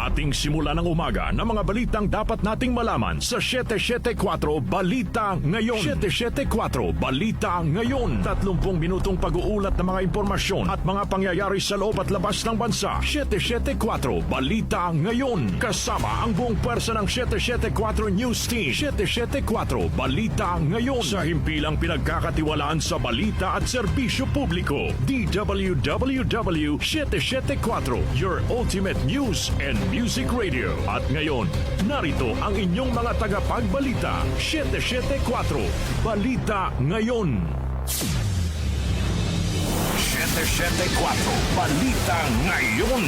Ating simula ng umaga ng mga balitang dapat nating malaman sa 774 Balita Ngayon. 774 Balita Ngayon. 30 minutong pag-uulat ng mga impormasyon at mga pangyayari sa loob at labas ng bansa. 774 Balita Ngayon. Kasama ang buong pwersa ng 774 News Team. 774 Balita Ngayon. Sa himpilang pinagkakatiwalaan sa balita at serbisyo publiko. DWWW 774, your ultimate news and music radio. At ngayon, narito ang inyong mga tagapagbalita. 774 Balita Ngayon. 774 Balita Ngayon.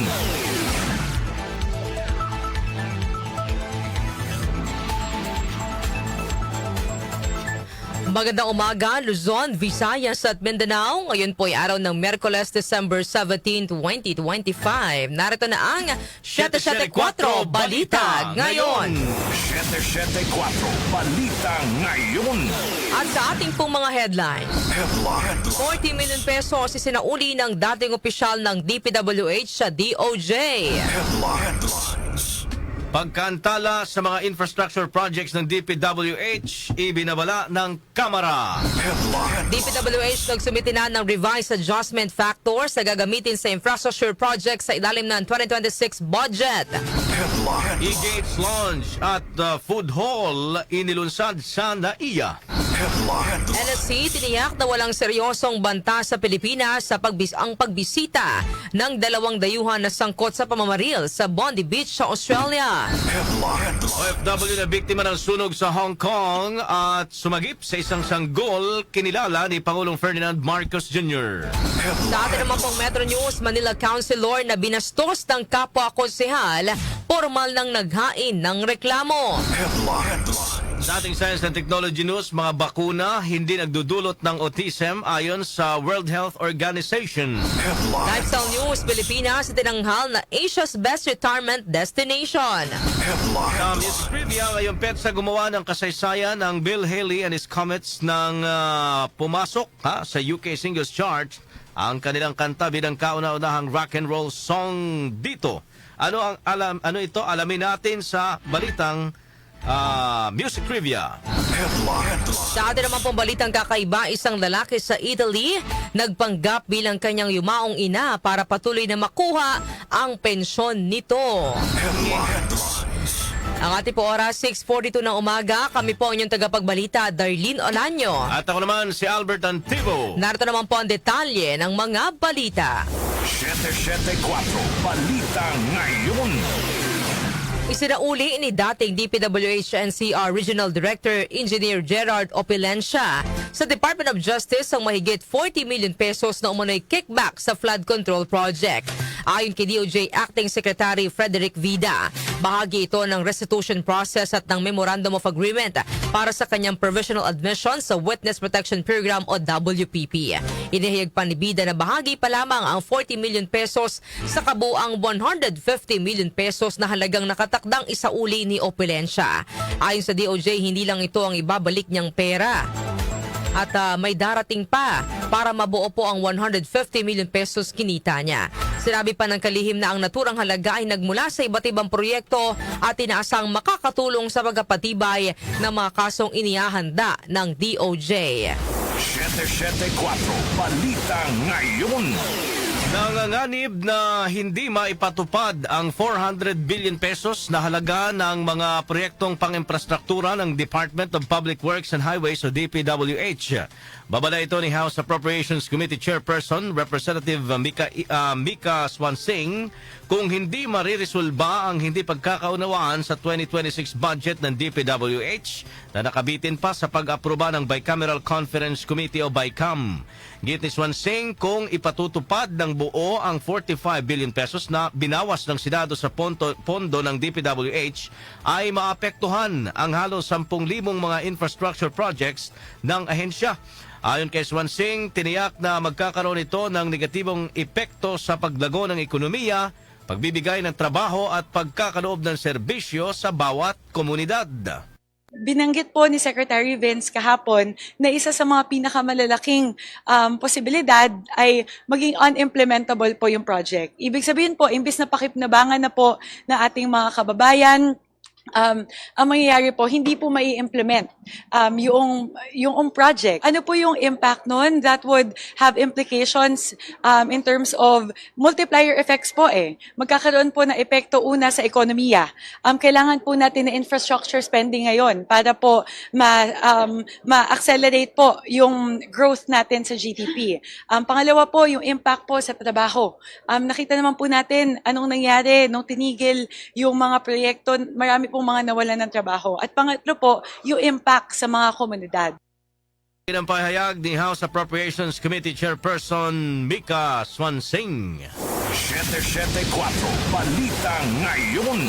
Magandang umaga, Luzon, Visayas at Mindanao. Ngayon po ay araw ng Miyerkules, December 17, 2025. Narito na ang 774 Balita Ngayon. 774 Balita Ngayon. At sa ating pong mga headlines, 40 million pesos isinauli ng dating opisyal ng DPWH sa DOJ. Pagkantala sa mga infrastructure projects ng DPWH, ibinabala ng Kamara. DPWH nagsumiti na ng revised adjustment factors na gagamitin sa infrastructure projects sa ilalim ng 2026 budget. E-Gates launch at food hall inilunsad sa NAIA. NSC tiniyak na walang seryosong banta sa Pilipinas sa pagbisita ng dalawang dayuhan na sangkot sa pamamaril sa Bondi Beach sa Australia. OFW na biktima ng sunog sa Hong Kong at sumagip sa isang sanggol kinilala ni Pangulong Ferdinand Marcos Jr. Sa atin naman pong Metro News, Manila Councilor na binastos ng kapwa konsehal, formal nang naghain ng reklamo. Sa ating Science and Technology News, mga bakuna hindi nagdudulot ng autism ayon sa World Health Organization. Lifestyle News, Pilipinas tinanghal na Asia's Best Retirement Destination. Sa Music Trivia, ngayong petsa gumawa ng kasaysayan ng Bill Haley and his Comets ng pumasok sa UK Singles Chart ang kanilang kanta bilang kauna-unahang rock and roll song dito. Ano ito? Alamin natin sa balitang Music Trivia. Sa atin naman pong balitang kakaiba, isang lalaki sa Italy nagpanggap bilang kanyang yumaong ina para patuloy na makuha ang pensyon nito. Ang ating po oras, 6:42 ng umaga. Kami po ang inyong tagapagbalita, Darlene Olanyo. At ako naman si Albert Antibo. Narito naman po ang detalye ng mga balita. 774 Balita Ngayon. Isinauli ni dating DPWH NCR Regional Director Engineer Gerard Opilencia sa Department of Justice ang mahigit 40 million pesos na umano'y kickback sa flood control project. Ayon kay DOJ Acting Secretary Frederick Vida, bahagi ito ng restitution process at ng Memorandum of Agreement para sa kanyang provisional admission sa Witness Protection Program o WPP. Inihayag pa ni Vida na bahagi pa lamang ang 40 million pesos sa kabuang 150 million pesos na halagang nakatakdang isauli ni Opilencia. Ayon sa DOJ, hindi lang ito ang ibabalik niyang pera. At may darating pa para mabuo po ang 150 million pesos kinita niya. Sinabi pa ng kalihim na ang naturang halaga ay nagmula sa iba't ibang proyekto at inaasang makakatulong sa pagpapatibay ng mga kasong inihahanda ng DOJ. 774 Balita Ngayon. Nanganganib na hindi maipatupad ang 400 billion pesos na halaga ng mga proyektong pang-infrastruktura ng Department of Public Works and Highways o DPWH. Babala ito ni House Appropriations Committee Chairperson Representative Mika Swansing kung hindi mariresolba ang hindi pagkakaunawaan sa 2026 budget ng DPWH na nakabitin pa sa pag-aproba ng Bicameral Conference Committee o BICAM. Git ni Swansing kung ipatutupad ng buo ang 45 billion pesos na binawas ng Senado sa pondo ng DPWH ay maapektuhan ang halos 10,000 mga infrastructure projects ng ahensya. Ayon kay Swansing, tiniyak na magkakaroon ito ng negatibong epekto sa paglago ng ekonomiya, pagbibigay ng trabaho at pagkakaloob ng serbisyo sa bawat komunidad. binanggit po ni Secretary Vince kahapon na isa sa mga pinakamalalaking posibilidad ay maging unimplementable po yung project. Ibig sabihin po, imbis na pakipnabangan na po na ating mga kababayan, ang mangyayari po, hindi po mai-implement yung project. Ano po yung impact nun? That would have implications in terms of multiplier effects po Magkakaroon po na epekto una sa ekonomiya. Kailangan po natin na infrastructure spending ngayon para po ma-accelerate po yung growth natin sa GDP. Pangalawa po, yung impact po sa trabaho. Nakita naman po natin anong nangyari nung tinigil yung mga proyekto, marami pong mga nawalan ng trabaho. At pangatlo po, yung impact sa mga komunidad. Ang pahayag ni House Appropriations Committee Chairperson Mika Swansing. 774 Balita Ngayon.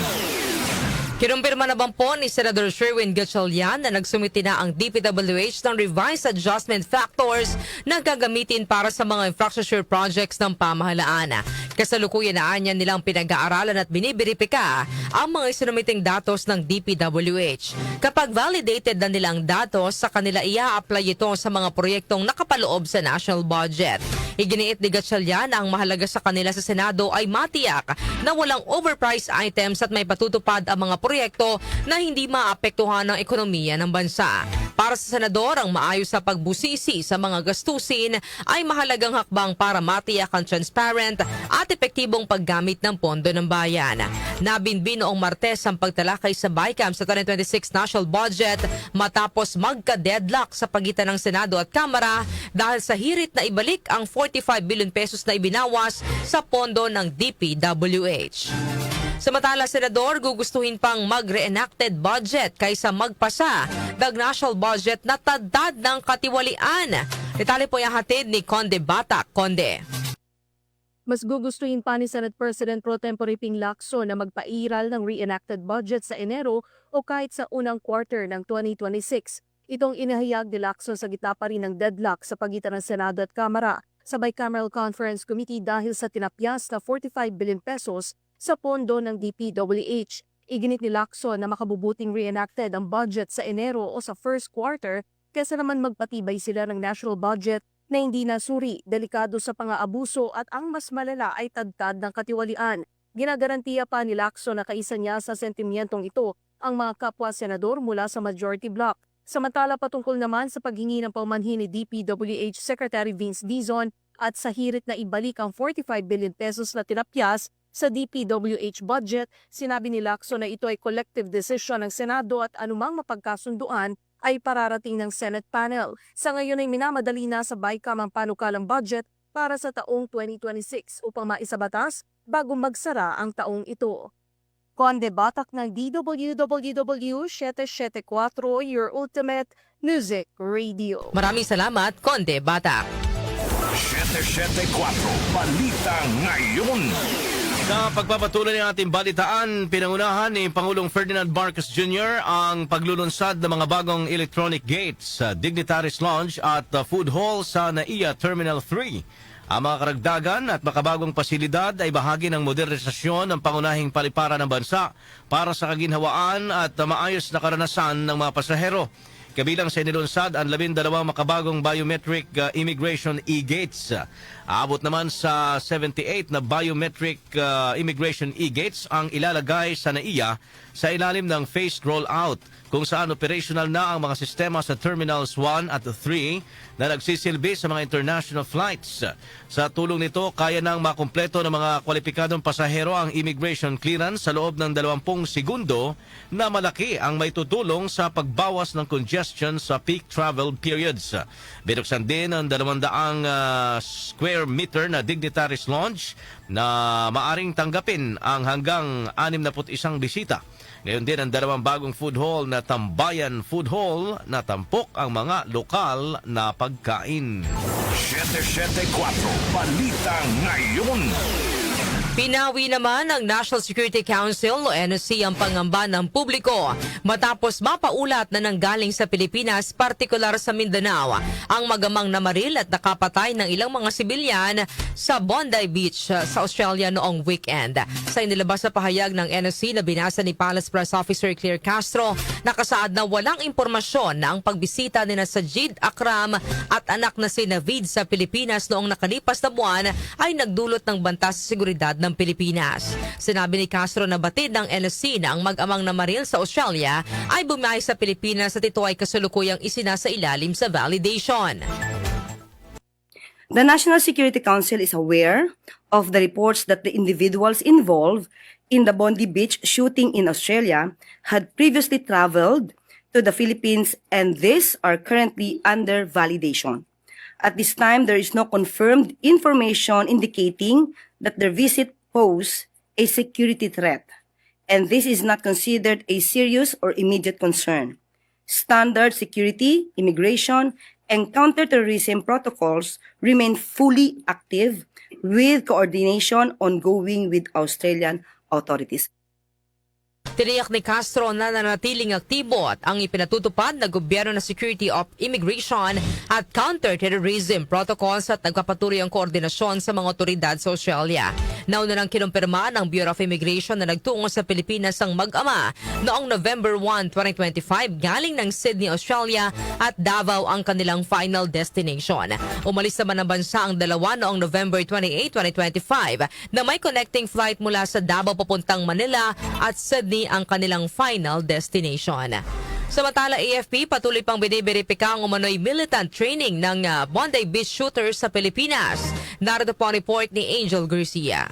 Kinumpirma naman po ni Senador Sherwin Gatchalian na nagsumiti na ang DPWH ng revised adjustment factors na gagamitin para sa mga infrastructure projects ng pamahalaan. Kasalukuyan na anya nilang pinag-aaralan at binibiripika ang mga isinumiting datos ng DPWH. Kapag validated na nilang datos, sa kanila ia-apply ito sa mga proyektong nakapaloob sa national budget. Iginiit ni Gatchalian na ang mahalaga sa kanila sa Senado ay matiyak na walang overpriced items at may patutupad ang mga proyekto na hindi maapektuhan ng ekonomiya ng bansa. Para sa Senador, ang maayos sa pagbusisi sa mga gastusin ay mahalagang hakbang para matiyak ang transparent at epektibong paggamit ng pondo ng bayan. Nabinbin noong Martes ang pagtalakay sa BICAM sa 2026 national budget matapos magka-deadlock sa pagitan ng Senado at Kamara dahil sa hirit na ibalik ang 45 billion pesos na ibinawas sa pondo ng DPWH. Samantala, Senador, gugustuhin pang mag-reenacted budget kaysa magpasa ng national budget na tadtad ng katiwalian. Detalye po yung hatid ni Conde Batak. Conde. Mas gugustuhin pa ni Senate President Pro Tempore Ping Lacson na magpairal ng reenacted budget sa Enero o kahit sa unang quarter ng 2026. Itong inihayag ni Lacson sa gitna pa rin ng deadlock sa pagitan ng Senado at Kamara sa Bicameral Conference Committee dahil sa tinapyas na 45 billion pesos sa pondo ng DPWH. Iginit ni Lacson na makabubuting reenacted ang budget sa Enero o sa first quarter kaysa naman magpatibay sila ng national budget na hindi nasuri, delikado sa pang-aabuso at ang mas malala ay tadtad ng katiwalian. Ginagarantiya pa ni Lacson na kaisa niya sa sentimentong ito ang mga kapwa-senador mula sa majority bloc. Samantala patungkol naman sa paghingi ng paumanhin ni DPWH Secretary Vince Dizon at sa hirit na ibalik ang 45 billion pesos na tinapyas sa DPWH budget, sinabi ni Lacson na ito ay collective decision ng Senado at anumang mapagkasunduan ay pararating ng Senate panel. Sa ngayon ay minamadali na sa BICAM ang panukalang budget para sa taong 2026 upang maisabatas bago magsara ang taong ito. Conde Batak ng DWWW 774, your ultimate music radio. Maraming salamat, Conde Batak. 774 Balita Ngayon. Sa pagpapatuloy ng ating balitaan, pinangunahan ni Pangulong Ferdinand Marcos Jr. ang paglulunsad ng mga bagong electronic gates sa Dignitaries Lounge at Food Hall sa NAIA Terminal 3. Ang mga karagdagan at makabagong pasilidad ay bahagi ng modernisasyon ng pangunahing paliparan ng bansa para sa kaginhawaan at maayos na karanasan ng mga pasahero. Kabilang sa inilunsad ang 12 makabagong biometric immigration e-gates. Aabot naman sa 78 na biometric immigration e-gates ang ilalagay sa NAIA sa ilalim ng phased rollout kung saan operational na ang mga sistema sa Terminals 1 at 3 na nagsisilbi sa mga international flights. Sa tulong nito, kaya nang makumpleto ng mga kwalipikadong pasahero ang immigration clearance sa loob ng 20 segundo na malaki ang may tutulong sa pagbawas ng congestion sa peak travel periods. Binuksan din ang 200 square meter na Dignitaries Lounge na maaring tanggapin ang hanggang 61 bisita. Ngayon din ang 2 bagong food hall na Tambayan Food Hall na tampok ang mga lokal na pagkain. 774 Balita Ngayon. Pinawi naman ng National Security Council o NSC ang pangamba ng publiko matapos mapaulat na nanggaling sa Pilipinas, partikular sa Mindanao, ang magamang namaril at nakapatay ng ilang mga sibilyan sa Bondi Beach sa Australia noong weekend. Sa inilabas na pahayag ng NSC na binasa ni Palace Press Officer Claire Castro, nakasaad na walang impormasyon na ang pagbisita nina Sajid Akram at anak na si Navid sa Pilipinas noong nakalipas na buwan ay nagdulot ng banta sa seguridad ng Pilipinas. Sinabi ni Castro na batid ng NSC na ang mag-amang namaril sa Australia ay bumiyahe sa Pilipinas at ito ay kasalukuyang isinasa ilalim sa validation. The National Security Council is aware of the reports that the individuals involved in the Bondi Beach shooting in Australia had previously traveled to the Philippines, and these are currently under validation. At this time, there is no confirmed information indicating that their visit pose a security threat, and this is not considered a serious or immediate concern. Standard security, immigration, and counterterrorism protocols remain fully active with coordination ongoing with Australian authorities. Tiniyak ni Castro na nanatiling aktibo at ang ipinatutupad na gobyerno na Security of Immigration at Counter-Terrorism Protocols at nagpapatuloy ang koordinasyon sa mga otoridad sa Australia. Nauna nang kinumpirma ng Bureau of Immigration na nagtungo sa Pilipinas ang mag-ama noong November 1, 2025 galing ng Sydney, Australia at Davao ang kanilang final destination. Umalis naman ng bansa ang dalawa noong November 28, 2025 na may connecting flight mula sa Davao papuntang Manila at Sydney ang kanilang final destination. Samantala, AFP patuloy pang biniberipika ang umano'y militant training ng Bondi Beach shooters sa Pilipinas. Narito po ang report ni Angel Garcia.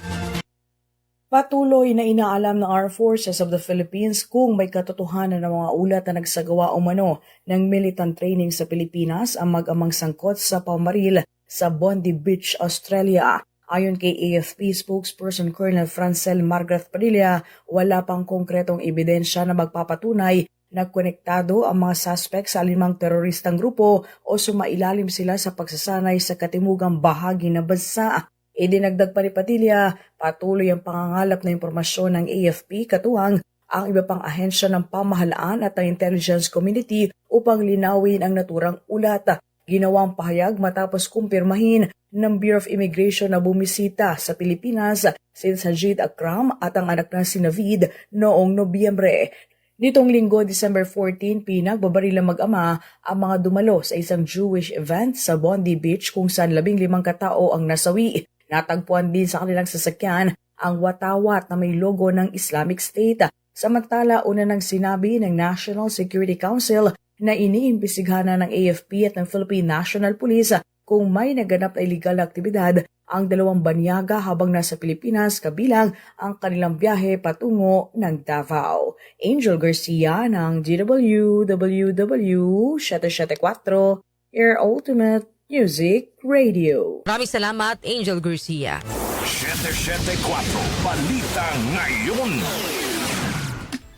Patuloy na inaalam ng Armed Forces of the Philippines kung may katotohanan ng mga ulat na nagsagawa umano ng militant training sa Pilipinas ang mag-amang sangkot sa pamaril sa Bondi Beach, Australia. Ayon kay AFP spokesperson Colonel Francel Margaret Padilla, wala pang konkretong ebidensya na magpapatunay na konektado ang mga suspect sa alinmang teroristang grupo o sumailalim sila sa pagsasanay sa katimugang bahagi ng bansa. Idinagdag pa ni Padilla, patuloy ang pangangalap na impormasyon ng AFP katuwang ang iba pang ahensya ng pamahalaan at ng intelligence community upang linawin ang naturang ulat. Ginawang pahayag matapos kumpirmahin ng Bureau of Immigration na bumisita sa Pilipinas si Sajid Akram at ang anak na si Navid noong Nobyembre. Nitong linggo, December 14, pinagbabaril ng mag-ama ang mga dumalo sa isang Jewish event sa Bondi Beach kung saan 15 katao ang nasawi. Natagpuan din sa kanilang sasakyan ang watawat na may logo ng Islamic State. Samantala, una nang sinabi ng National Security Council na iniimbestigahan na ng AFP at ng Philippine National Police kung may naganap na illegal na aktibidad ang dalawang banyaga habang nasa Pilipinas kabilang ang kanilang biyahe patungo ng Davao. Angel Garcia ng DWWW 774, Your Ultimate Music Radio. Maraming salamat, Angel Garcia. 774 Balita Ngayon.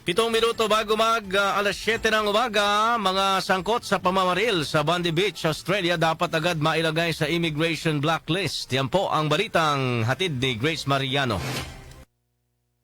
7 minuto bago alas 7 ng umaga, mga sangkot sa pamamaril sa Bondi Beach, Australia dapat agad mailagay sa immigration blacklist. Yan po ang balitang hatid ni Grace Mariano.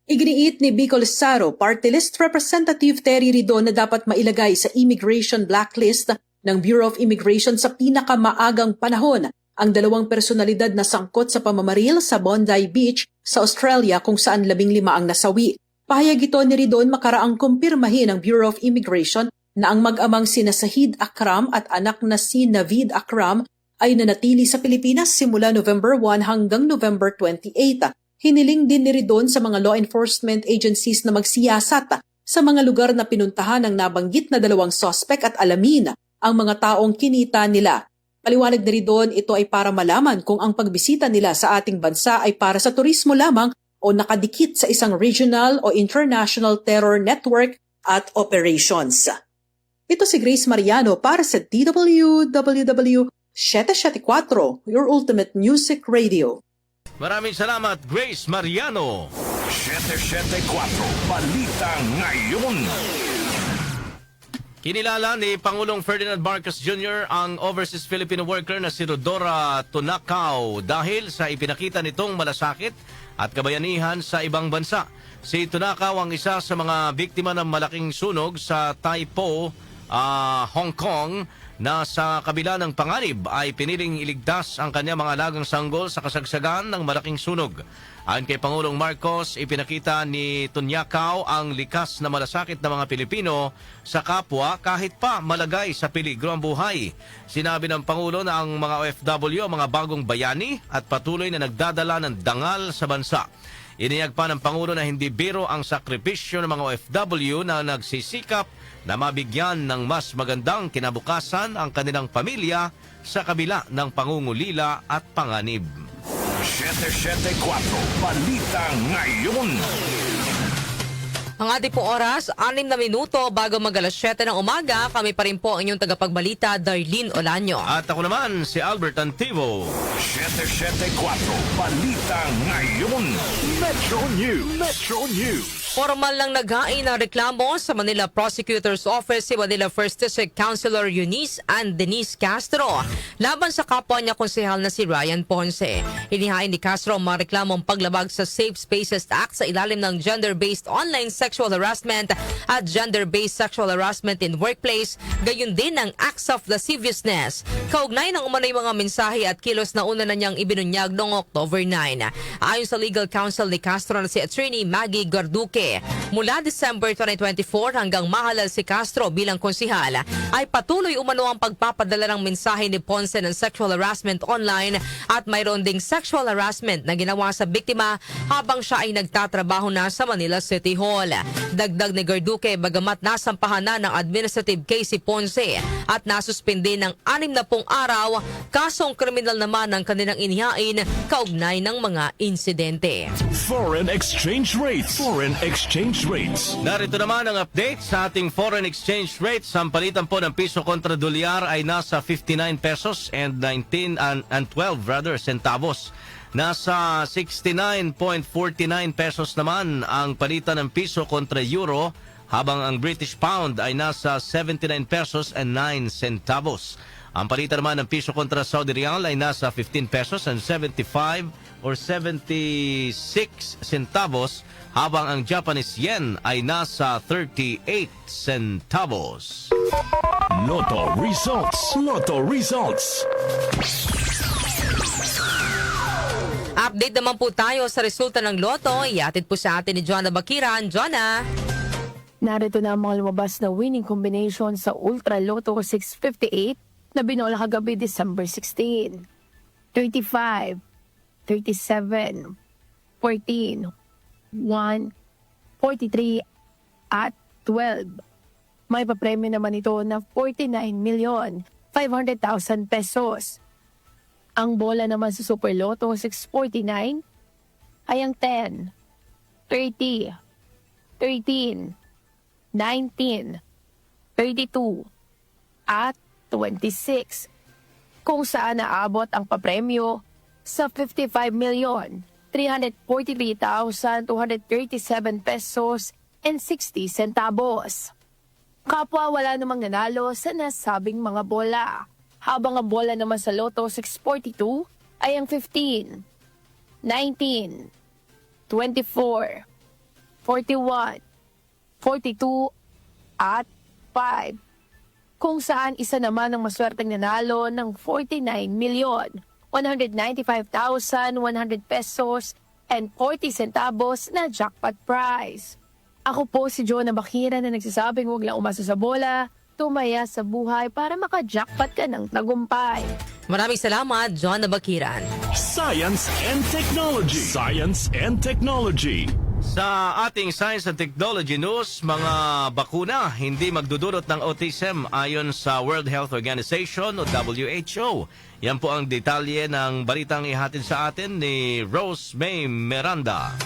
Iginiit ni Bicol Saro Party List Representative Terry Ridon na dapat mailagay sa immigration blacklist ng Bureau of Immigration sa pinakamaagang panahon ang dalawang personalidad na sangkot sa pamamaril sa Bondi Beach sa Australia kung saan 15 ang nasawi. Pahayag ito ni Ridon makaraang kumpirmahin ng Bureau of Immigration na ang mag-amang sina Sajid Akram at anak na si Navid Akram ay nanatili sa Pilipinas simula November 1 hanggang November 28. Hiniling din ni Ridon sa mga law enforcement agencies na magsiyasat sa mga lugar na pinuntahan ng nabanggit na dalawang suspect at alamin ang mga taong kinita nila. Paliwanag ni Ridon, ito ay para malaman kung ang pagbisita nila sa ating bansa ay para sa turismo lamang o nakadikit sa isang regional o international terror network at operations. Ito si Grace Mariano para sa DWWW 774, Your Ultimate Music Radio. Maraming salamat, Grace Mariano. 774 Balita Ngayon. Kinilala ni Pangulong Ferdinand Marcos Jr. ang overseas Filipino worker na si Rodora Tunacao dahil sa ipinakita nitong malasakit at kabayanihan sa ibang bansa. Si Tunacao ang isa sa mga biktima ng malaking sunog sa Taipo, Hong Kong, na sa kabila ng panganib ay piniling iligtas ang kanyang mga alagang sanggol sa kasagsagan ng malaking sunog. Ayon kay Pangulong Marcos, ipinakita ni Tunacao ang likas na malasakit ng mga Pilipino sa kapwa kahit pa malagay sa peligro ang buhay. Sinabi ng Pangulo na ang mga OFW ang mga bagong bayani at patuloy na nagdadala ng dangal sa bansa. Iniyag pa ng Pangulo na hindi biro ang sakripisyo ng mga OFW na nagsisikap na mabigyan ng mas magandang kinabukasan ang kanilang pamilya sa kabila ng pangungulila at panganib. 774 Balita Ngayon. Ang ating po oras, 6 na minuto bago mag-alas 7 ng umaga. Kami pa rin po ang inyong tagapagbalita, Darlene Olanyo. At ako naman, si Albert Antivo. 774 Balita Ngayon. Metro News. Metro News. Formal lang naghain ng reklamo sa Manila Prosecutor's Office si Manila First District Councilor Eunice and Denise Castro laban sa kapwa niya konsehal na si Ryan Ponce. Inihain ni Castro ang mga reklamong paglabag sa Safe Spaces Act sa ilalim ng Gender-Based Online Sexual Harassment at Gender-Based Sexual Harassment in Workplace, gayon din ang Acts of Lasciviousness. Kaugnay ng umano'y mga mensahe at kilos na una na niyang ibinunyag noong October 9. Ayon sa legal counsel ni Castro na si Attorney Maggie Garduque, mula December 2024 hanggang mahalal si Castro bilang konsihal, ay patuloy umano ang pagpapadala ng mensahe ni Ponce ng sexual harassment online at mayroon ding sexual harassment na ginawa sa biktima habang siya ay nagtatrabaho na sa Manila City Hall. Dagdag ni Garduque, bagamat nasampahan na ng administrative case si Ponce at nasuspindi ng 60 araw, kasong kriminal naman ang kanilang inihain kaugnay ng mga insidente. Foreign exchange rates. Foreign exchange rates. Narito naman ang update sa ating foreign exchange rates. Ang palitan po ng piso kontra dolyar ay nasa 59 pesos and 12 centavos. Nasa 69.49 pesos naman ang palitan ng piso kontra euro, habang ang British pound ay nasa 79 pesos and 9 centavos. Ang palitan naman ng piso kontra Saudi Riyal ay nasa 15 pesos and 75 or 76 centavos, habang ang Japanese yen ay nasa 38 centavos. Lotto results. Lotto results. Update naman po tayo sa resulta ng loto. Iatid po sa atin ni Joanna Bakiran. Joanna! Narito na ang mga lumabas na winning combination sa Ultra Lotto 658 na binola kagabi December 16. 35, 37, 14, 1, 43 at 12. May papremyo naman ito na 49,500,000 pesos. Ang bola naman sa Super Lotto 649 ay ang 10, 30, 13, 19, 32 at 26, kung saan naabot ang papremyo sa 55,343,237 pesos and 60 centavos. Kapwa wala namang nanalo sa nasabing mga bola, habang ang bola naman sa Lotto 642 ay ang 15, 19, 24, 41, 42 at 5, kung saan isa naman ang maswerteng nanalo ng 49,195,100 pesos and 40 centavos na jackpot prize. Ako po si Jonah Bakira na nagsasabing huwag lang umasa sa bola, tumaya sa buhay para maka-jackpot ka ng tagumpay. Maraming salamat, Joanna Bakiran. Science and Technology. Science and Technology. Sa ating Science and Technology News, mga bakuna hindi magdudulot ng autism ayon sa World Health Organization o WHO. Yan po ang detalye ng balitang ihatid sa atin ni Rose May Miranda.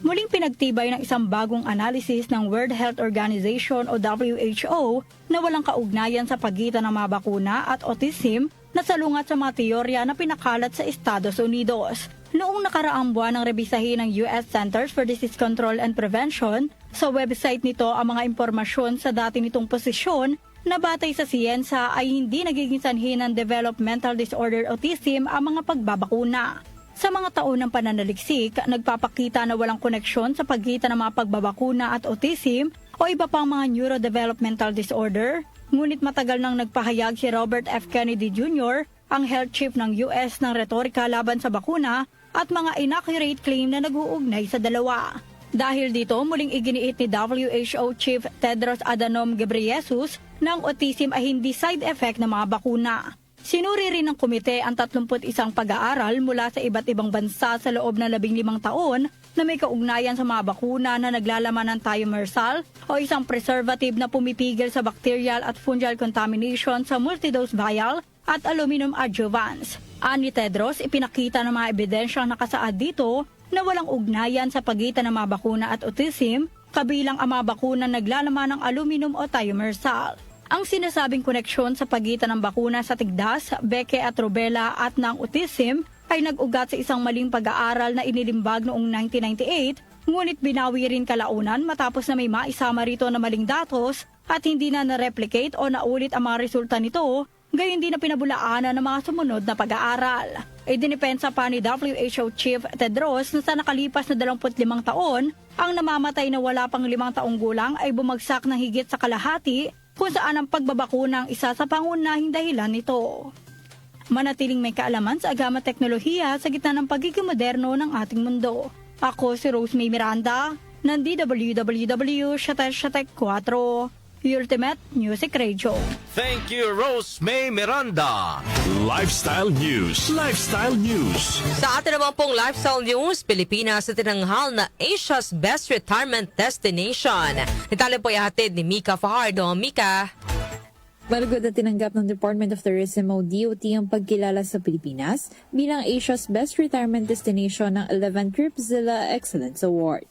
Muling pinagtibay ng isang bagong analysis ng World Health Organization o WHO na walang kaugnayan sa pagitan ng mga bakuna at autism na salungat sa mga teorya na pinakalat sa Estados Unidos. noong nakaraang buwan ng rebisahin ng US Centers for Disease Control and Prevention sa website nito ang mga impormasyon sa dati nitong posisyon na batay sa siyensya ay hindi nagiging sanhi ng developmental disorder autism ang mga pagbabakuna. Sa mga taon ng pananaliksik, nagpapakita na walang koneksyon sa pagitan ng mga pagbabakuna at autism o iba pang mga neurodevelopmental disorder. Ngunit matagal nang nagpahayag si Robert F. Kennedy Jr., ang health chief ng US ng retorika laban sa bakuna at mga inaccurate claim na nag-uugnay sa dalawa. Dahil dito, muling iginiit ni WHO Chief Tedros Adhanom Ghebreyesus na ang autism ay hindi side effect ng mga bakuna. Sinuri rin ng komite ang 31 pag-aaral mula sa iba't ibang bansa sa loob ng 15 taon na may kaugnayan sa mga bakuna na naglalaman ng thimerosal o isang preservative na pumipigil sa bacterial at fungal contamination sa multidose vial at aluminum adjuvants. Ani Tedros, ipinakita ng mga ebidensyang nakasaad dito na walang ugnayan sa pagitan ng mga bakuna at autism, kabilang ang mga bakuna naglalaman ng aluminum o thimerosal. Ang sinasabing koneksyon sa pagitan ng bakuna sa tigdas, beke at rubella at ng autism ay nag-ugat sa isang maling pag-aaral na inilimbag noong 1998, ngunit binawi rin kalaunan matapos na may maisama rito na maling datos at hindi na na-replicate o naulit ang mga resulta nito, gayon din na pinabulaanan ng mga sumunod na pag-aaral. Idinipensa pa ni WHO Chief Tedros na sa nakalipas na 25 taon, ang namamatay na wala pang 5 taong gulang ay bumagsak ng higit sa kalahati kung saan ang pagbabakuna ang isa sa pangunahing dahilan nito. Manatiling may kaalaman sa agama teknolohiya sa gitna ng pagiging moderno ng ating mundo. Ako si Rose May Miranda ng DWWW Shatek 4, Ultimate Music Radio. Thank you, Rose May Miranda. Lifestyle News. Lifestyle News. Sa atin naman pong lifestyle news, Pilipinas sa tinanghal na Asia's Best Retirement Destination. Itali po ihatid ni Mika Fajardo. Mika. Malugod na tinanggap ng Department of Tourism o DOT ang pagkilala sa Pilipinas bilang Asia's Best Retirement Destination ng 11th Tripzilla Excellence Award.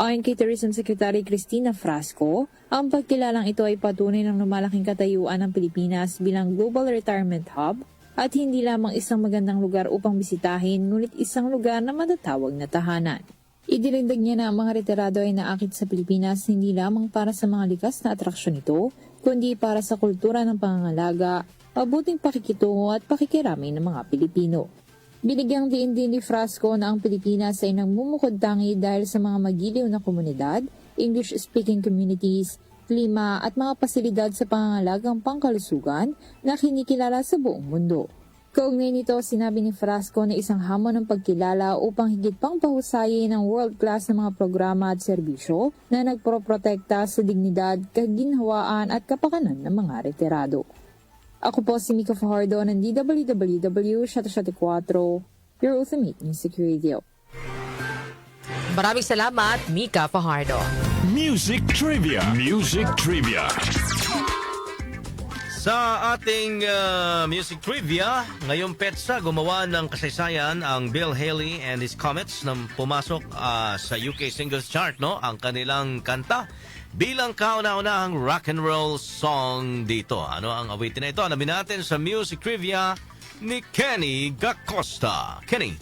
Ayon kay Tourism Secretary Cristina Frasco, ang pagkilalang ito ay patunay ng lumalaking katayuan ng Pilipinas bilang global retirement hub at hindi lamang isang magandang lugar upang bisitahin, ngunit isang lugar na matatawag na tahanan. Idirindag niya na ang mga retirado ay naakit sa Pilipinas hindi lamang para sa mga likas na atraksyon nito, kundi para sa kultura ng pangangalaga, mabuting pakikitungo at pakikirami ng mga Pilipino. Binigyang diin din ni Frasco na ang Pilipinas ay nagmumukod-tangi dahil sa mga magiliw na komunidad, English-speaking communities, klima at mga pasilidad sa pangangalagang pangkalusugan na kinikilala sa buong mundo. Kaugnay nito, sinabi ni Frasco na isang hamon ng pagkilala upang higit pang pahusayin ang world-class na mga programa at serbisyo na nagproprotekta sa dignidad, kaginhawaan at kapakanan ng mga retirado. Ako po si Mika Fajardo ng DWWW Shatek 4, your ultimate music radio. Maraming salamat, Mika Fajardo. Music Trivia. Music Trivia. Sa ating music trivia, ngayong petsa gumawa ng kasaysayan ang Bill Haley and his Comets nang pumasok sa UK Singles Chart, no? Ang kanilang kanta bilang kauna-unahang rock and roll song dito. Ano ang awitin na ito? Alamin natin sa music trivia ni Kenny Gacosta. Kenny.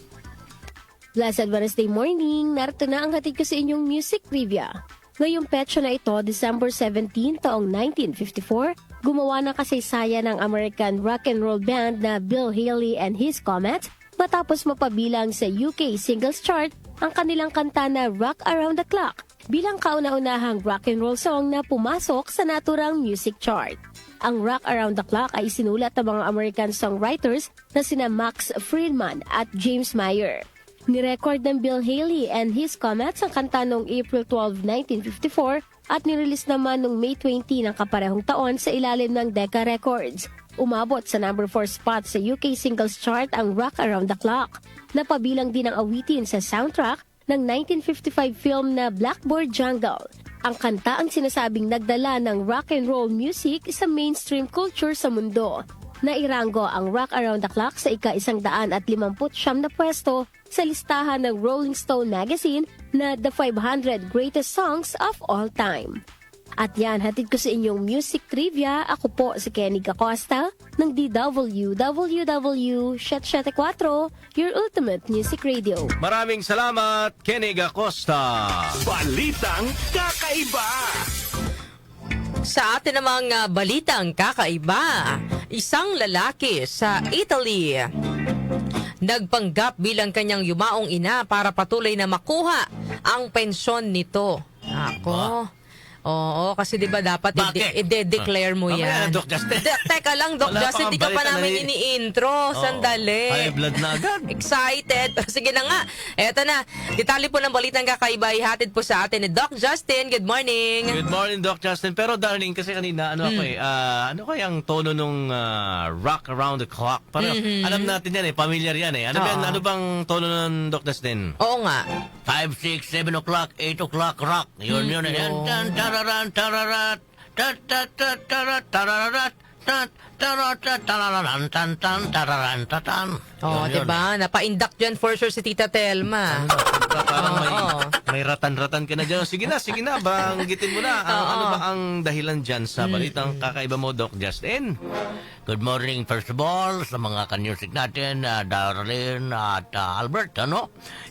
Blessed Wednesday morning, narito na ang hatid ko sa inyong music trivia. Ngayong petsa na ito, December 17 taong 1954, gumawa ng kasaysayan ng American rock and roll band na Bill Haley and his Comets matapos mapabilang sa UK Singles Chart ang kanilang kanta na Rock Around the Clock bilang kauna-unahang rock and roll song na pumasok sa naturang music chart. Ang Rock Around the Clock ay isinulat ng mga American songwriters na sina Max Friedman at James Meyer. Nirecord ng Bill Haley and his Comets ang kanta noong April 12, 1954 at nirelease naman noong May 20 ng kaparehong taon sa ilalim ng Decca Records. Umabot sa number 4 spot sa UK Singles Chart ang Rock Around the Clock. Napabilang din ang awitin sa soundtrack ng 1955 film na Blackboard Jungle. Ang kanta ang sinasabing nagdala ng rock and roll music sa mainstream culture sa mundo. Nairanggo ang Rock Around the Clock sa ika-159 na pwesto sa listahan ng Rolling Stone magazine na The 500 Greatest Songs of All Time. At yan, hatid ko sa inyong music trivia. Ako po si Kenny Gacosta ng DWWW 774, your ultimate music radio. Maraming salamat, Kenny Acosta. Balitang kakaiba. Sa atin namang balitang kakaiba, isang lalaki sa Italy nagpanggap bilang kanyang yumaong ina para patuloy na makuha ang pensyon nito. Ako. Oo, kasi 'di ba dapat Bakit? i-declare mo Mamaya yan. na, Doc Justin. Teka lang, Doc Wala Justin, pa di ka pa balita namin na ini-intro. Sandali. High blood na agad. Excited. Sige na nga. Eto na. Detalye po ng balitang kakaiba ihatid po sa atin ni Doc Justin. Good morning. Good morning, Doc Justin. Pero darling, kasi kanina, ano kayang tono nung rock around the clock? Parang alam natin yan familiar yan Ano bang tono ng Doc Justin? Oo nga. 5, 6, 7 o'clock, 8 o'clock, rock. Yun. Yan. Tan, tararan, tararat. Tat, tat, tat, tarat, tararat. Tat, tarat, tararan, tan, tan, tararan, tatan. Oh, Yun. 'di ba? Napa-induct diyan for sure si Tita Telma. Parang Oo. may ratan-ratan ka na dyan. Sige na, banggitin mo na. Ano ba ang dahilan dyan sa balitang kakaiba mo, Doc Justin? Good morning, first of all, sa mga kanyusik natin, Darlene at Albert,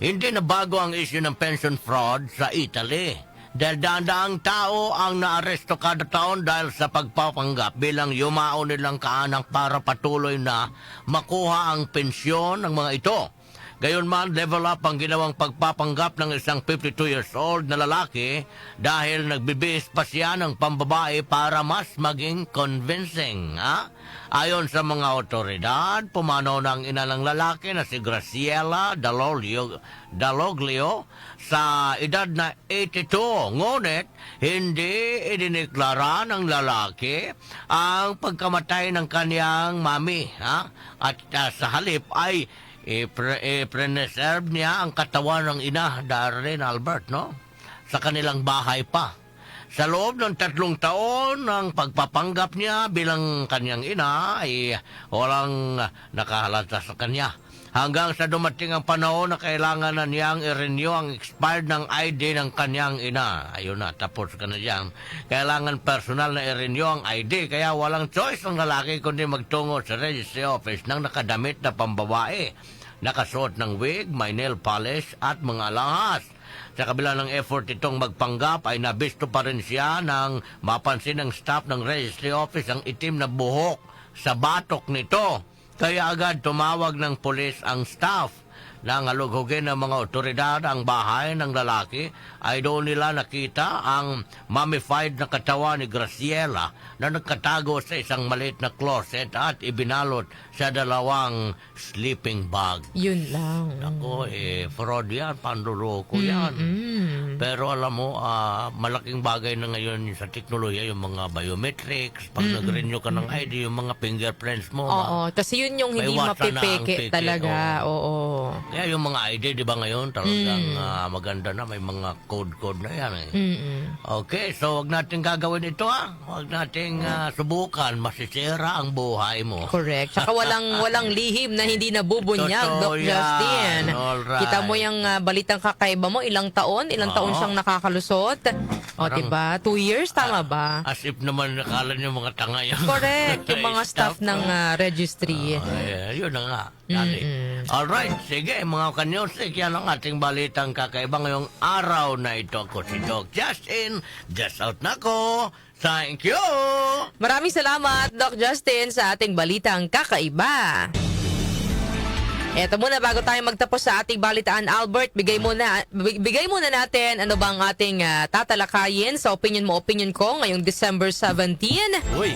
Hindi na bago ang issue ng pension fraud sa Italy. Dahil daang tao ang naaresto kada taon dahil sa pagpapanggap bilang yumao nilang kaanang para patuloy na makuha ang pensyon ng mga ito. Gayunman, level up ang ginawang pagpapanggap ng isang 52 years old na lalaki dahil nagbibihis pa siya ng pambabae para mas maging convincing. Ayon sa mga otoridad, pumanaw ng ina ng lalaki na si Graciela Daloglio sa edad na 82. Ngunit, hindi idiniklara ng lalaki ang pagkamatay ng kaniyang mami. At sa halip ay preserve niya ang katawan ng ina, Darlene Albert, sa kanilang bahay pa. Sa loob ng 3 taon ng pagpapanggap niya bilang kanyang ina ay walang nakahalata sa kanya. Hanggang sa dumating ang panahon na kailangan na niyang i-renew ang expired ng ID ng kanyang ina. Ayun na, tapos ka na dyan. Kailangan personal na i-renew ang ID, kaya walang choice ang lalaki kundi magtungo sa registry office ng nakadamit na pambabae. Nakasuot ng wig, may nail polish at mga alahas. Sa kabila ng effort itong magpanggap ay nabisto pa rin siya nang mapansin ng staff ng registry office ang itim na buhok sa batok nito. Kaya agad tumawag ng pulis ang staff. Nang alugugin ng mga otoridad ang bahay ng lalaki, ay doon nila nakita ang mummified na katawan ni Graciela na nagkatago sa isang maliit na closet at ibinalot sa 2 sleeping bag. Yun lang. Ako, fraud yan, panduloko yan. Pero alam mo, malaking bagay na ngayon sa teknolohiya, yung mga biometrics, pag nag-renew ka ng ID, yung mga fingerprints mo. Oo, kasi yun yung hindi May WhatsApp na ang mapipeke peke, talaga. Oo. Kaya yung mga ID, di ba ngayon, talagang maganda na, may mga code-code na yan Okay, so wag natin gagawin ito Wag nating subukan, masisira ang buhay mo. Correct. Tsaka walang lihim na hindi nabubunyag, Totoo Doc yan. Justin. Alright. Kita mo yung balitang kakaiba mo, ilang taon siyang nakakalusot. O, diba? 2 years, tama ba? As if naman nakala niyo mga tanga yan. Correct. Yung mga staff ng registry. Yun na nga. Alright, sige mga kanyosik, yan ang ating balitang kakaiba ngayong araw na ito. Ako si Doc Justin, just out na ko. Thank you! Maraming salamat, Doc Justin, sa ating balitang kakaiba. Eto muna, bago tayo magtapos sa ating balitaan, Albert, bigay muna natin ano bang ating tatalakayin sa opinion ko ngayong December 17. Uy!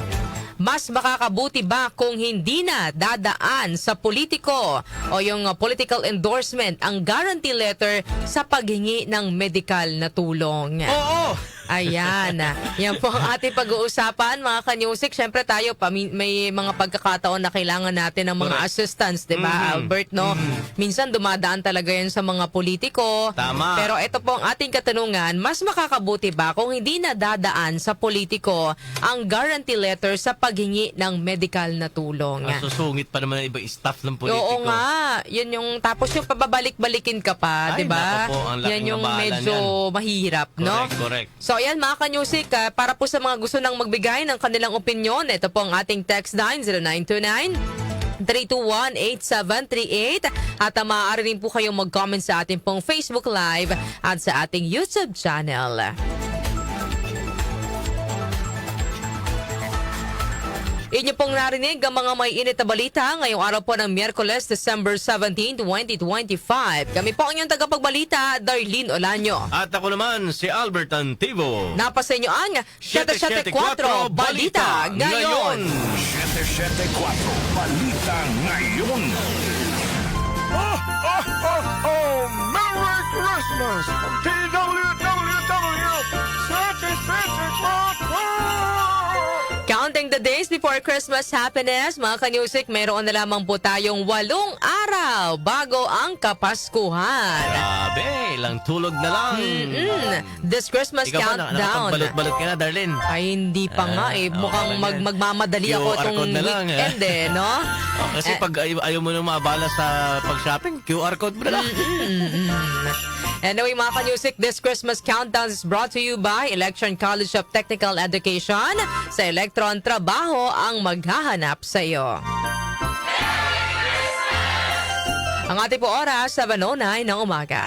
Mas makakabuti ba kung hindi na dadaan sa politiko o yung political endorsement ang guarantee letter sa paghingi ng medical na tulong? Oo! Ayan. Yan po ang ating pag-uusapan, mga kanyusik. Siyempre tayo, may mga pagkakataon na kailangan natin ng mga assistance, di ba, Albert, no? Minsan dumadaan talaga yan sa mga politiko. Tama. Pero ito po ang ating katanungan, mas makakabuti ba kung hindi na dadaan sa politiko ang guarantee letter sa paghingi ng medical na tulong? Susungit pa naman ng ibang staff ng politiko. Oo nga. Yun yung, tapos yung pababalik-balikin ka pa, Ay, di ba? nako po, ang laking Yan yung abalan medyo yan. mahirap, no? Correct. So, ayan mga kanyusik, para po sa mga gusto nang magbigay ng kanilang opinyon, ito po ang ating text line 0929-321-8738 at maaari rin po kayong mag-comment sa ating pong Facebook Live at sa ating YouTube channel. Inyo pong narinig ang mga may init na balita ngayong araw po ng Miyerkules, December 17, 2025. Kami po ang inyong tagapagbalita, Darlene Olanyo. At ako naman, si Albert Antivo. Napasa inyo ang 774 Balita Ngayon. 774 Balita Ngayon. Merry Christmas from TWWW 774. Counting the days before Christmas happiness, mga kanyusik, mayroon na lamang po tayong 8 araw bago ang Kapaskuhan. Grabe, ilang tulog na lang. This Christmas Ikaw ba, countdown. nakapagbalot-balot ka na, Darlene? Ay, hindi pa nga eh. Mukhang magmamadali ako QR itong code na lang, weekend no? Kasi pag ayaw mo nang maabala sa pag-shopping, QR code mo na lang. Anyway, mga kanyusik, this Christmas countdown is brought to you by Election College of Technical Education. Sa Electron, trabaho ang maghahanap sa iyo. Ang ating po oras, 7:09 ng umaga.